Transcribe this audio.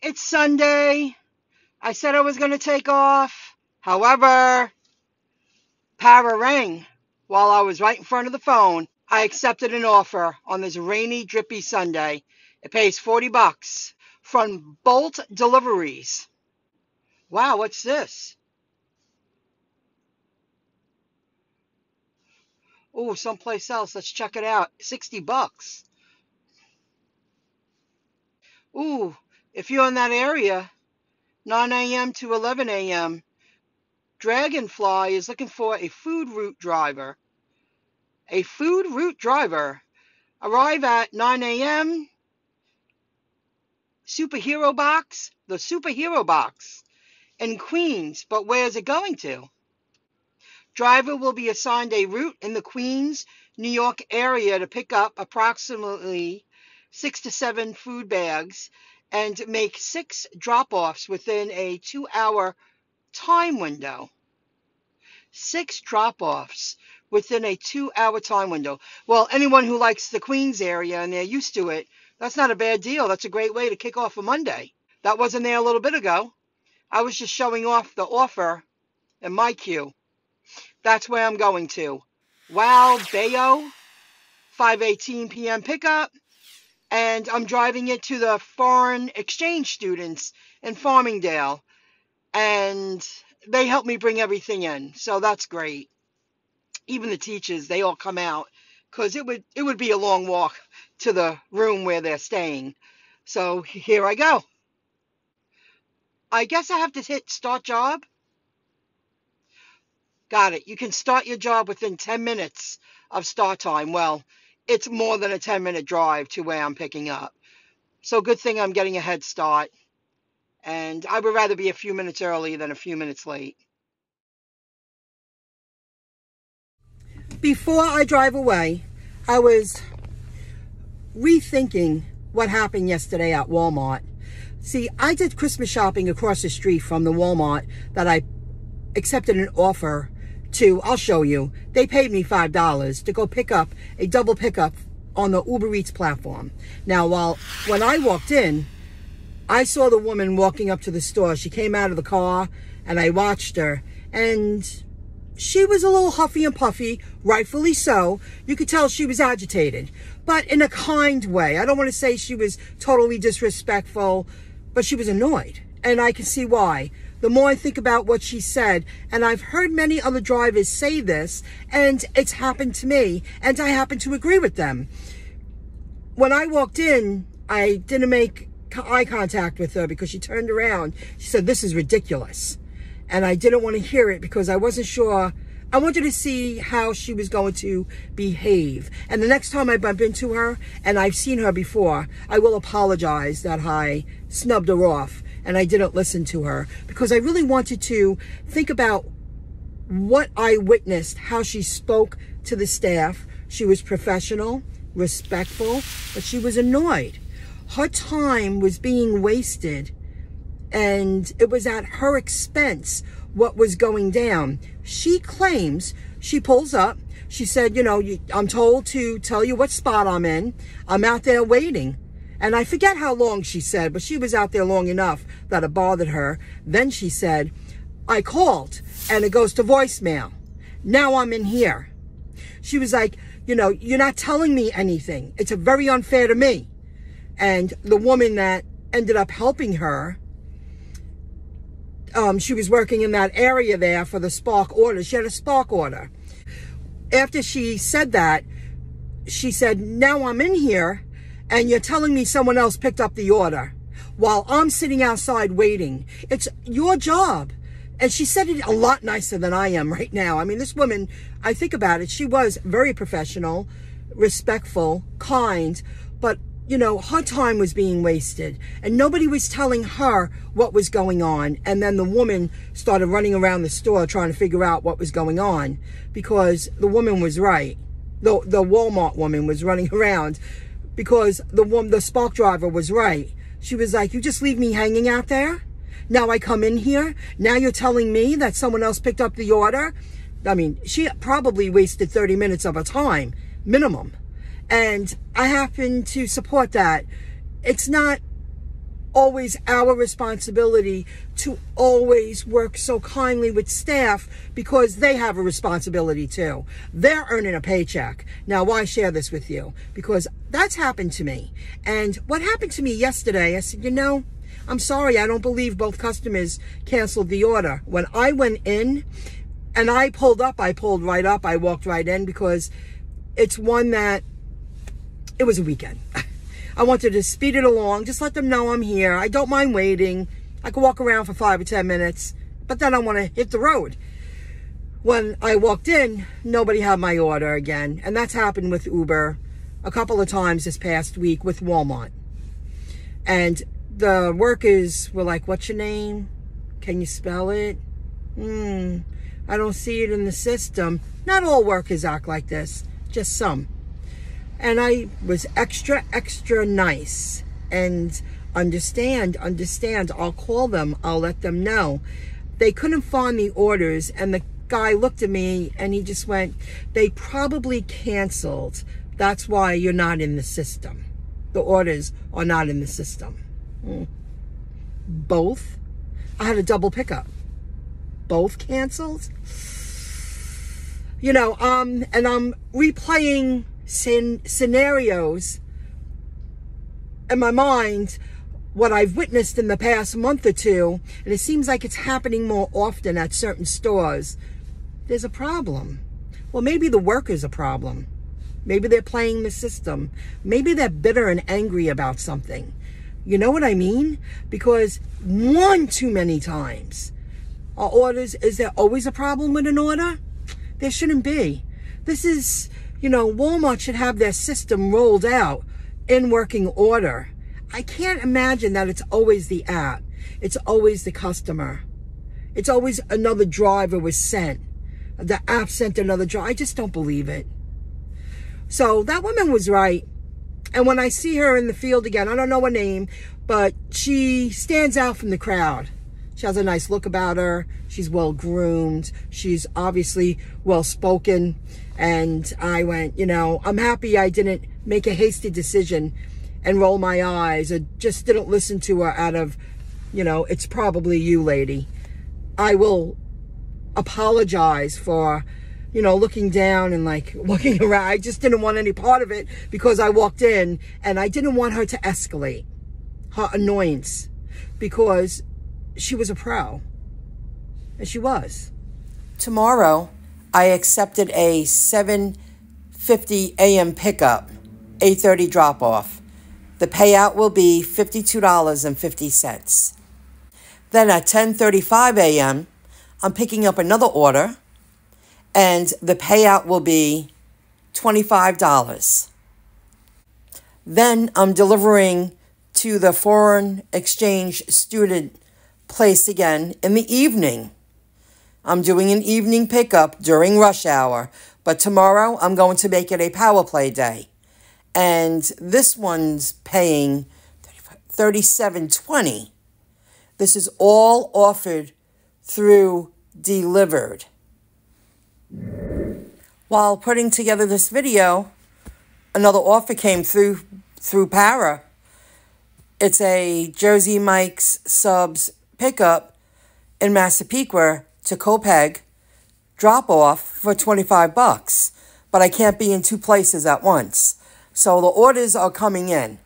It's Sunday. I said I was going to take off. However, Para rang while I was right in front of the phone. I accepted an offer on this rainy, drippy Sunday. It pays $40 from Bolt Deliveries. Wow, what's this? Oh, someplace else. Let's check it out. $60. Ooh, if you're in that area, 9 a.m. to 11 a.m., Dragonfly is looking for a food route driver. A food route driver. Arrive at 9 a.m. Superhero Box, the Superhero Box in Queens. But where's it going to? Driver will be assigned a route in the Queens, New York area to pick up approximately 6 to 7 food bags and make 6 drop-offs within a 2-hour time window. 6 drop-offs within a 2-hour time window. Well, anyone who likes the Queens area and they're used to it, that's not a bad deal. That's a great way to kick off a Monday. That wasn't there a little bit ago. I was just showing off the offer in my queue. That's where I'm going to. Wow, Bayo, 5:18 p.m. pickup. And I'm driving it to the foreign exchange students in Farmingdale. And they help me bring everything in. So that's great. Even the teachers, they all come out because it would be a long walk to the room where they're staying. So here I go. I guess I have to hit start job. Got it. You can start your job within 10 minutes of start time. Well, it's more than a 10-minute drive to where I'm picking up. So good thing I'm getting a head start. And I would rather be a few minutes early than a few minutes late. Before I drive away, I was rethinking what happened yesterday at Walmart. See, I did Christmas shopping across the street from the Walmart that I accepted an offer to. I'll show you. They paid me $5 to go pick up a double pickup on the Uber Eats platform. Now, when I walked in, I saw the woman walking up to the store. She came out of the car and I watched her, and she was a little huffy and puffy, rightfully so. You could tell she was agitated, but in a kind way. I don't want to say she was totally disrespectful, but she was annoyed, and I can see why. The more I think about what she said, and I've heard many other drivers say this, and it's happened to me, and I happen to agree with them. When I walked in, I didn't make eye contact with her because she turned around. She said, "This is ridiculous." And I didn't want to hear it because I wasn't sure. I wanted to see how she was going to behave. And the next time I bump into her, and I've seen her before, I will apologize that I snubbed her off and I didn't listen to her, because I really wanted to think about what I witnessed, how she spoke to the staff. She was professional, respectful, but she was annoyed. Her time was being wasted, and it was at her expense what was going down. She claims, she pulls up, she said, you know, I'm told to tell you what spot I'm in. I'm out there waiting. And I forget how long she said, but she was out there long enough that it bothered her. Then she said, I called and it goes to voicemail. Now I'm in here. She was like, you know, you're not telling me anything. It's very unfair to me. And the woman that ended up helping her, she was working in that area there for the Spark order. She had a Spark order. After she said that, she said, now I'm in here and you're telling me someone else picked up the order while I'm sitting outside waiting. It's your job. And she said it a lot nicer than I am right now. I mean, this woman, I think about it, she was very professional, respectful, kind, but you know, her time was being wasted and nobody was telling her what was going on. And then the woman started running around the store trying to figure out what was going on, because the woman was right. The Walmart woman was running around because the Spark driver was right. She was like, you just leave me hanging out there? Now I come in here? Now you're telling me that someone else picked up the order? I mean, she probably wasted 30 minutes of her time, minimum. And I happen to support that. It's not always our responsibility to always work so kindly with staff, because they have a responsibility too. They're earning a paycheck. Now, why share this with you? Because that's happened to me. And what happened to me yesterday, I said, you know, I'm sorry, I don't believe both customers canceled the order. When I went in and I pulled up, I pulled right up, I walked right in, because it's one that, it was a weekend. I wanted to speed it along, just let them know I'm here. I don't mind waiting. I could walk around for 5 or 10 minutes, but then I want to hit the road. When I walked in, nobody had my order again. And that's happened with Uber a couple of times this past week with Walmart. And the workers were like, what's your name? Can you spell it? I don't see it in the system. Not all workers act like this, just some. And I was extra nice and understand. I'll call them. I'll let them know. They couldn't find the orders, and the guy looked at me and he just went, they probably canceled. That's why you're not in the system. The orders are not in the system. Both? I had a double pickup. Both canceled? You know, and I'm replaying scenarios in my mind, what I've witnessed in the past month or two, and it seems like it's happening more often at certain stores. There's a problem. Well, maybe the worker's a problem. Maybe they're playing the system. Maybe they're bitter and angry about something. You know what I mean? Because one too many times, our orders, is there always a problem with an order? There shouldn't be. This is, you know, Walmart should have their system rolled out in working order. I can't imagine that it's always the app. It's always the customer. It's always another driver was sent. The app sent another driver. I just don't believe it. So that woman was right. And when I see her in the field again, I don't know her name, but she stands out from the crowd. She has a nice look about her. She's well groomed. She's obviously well spoken. And I went, you know, I'm happy I didn't make a hasty decision and roll my eyes, or just didn't listen to her out of, you know, it's probably you, lady. I will apologize for, you know, looking down and like looking around. I just didn't want any part of it, because I walked in and I didn't want her to escalate her annoyance, because she was a pro, and she was. Tomorrow, I accepted a 7:50 a.m. pickup, 8:30 drop-off. The payout will be $52.50. Then at 10:35 a.m., I'm picking up another order, and the payout will be $25. Then I'm delivering to the foreign exchange student place again in the evening. I'm doing an evening pickup during rush hour, but tomorrow I'm going to make it a power play day. And this one's paying $37.20. This is all offered through dlivrd. While putting together this video, another offer came through Para. It's a Jersey Mike's subs pickup in Massapequa to Copeg, drop off for $25, but I can't be in two places at once. So the orders are coming in.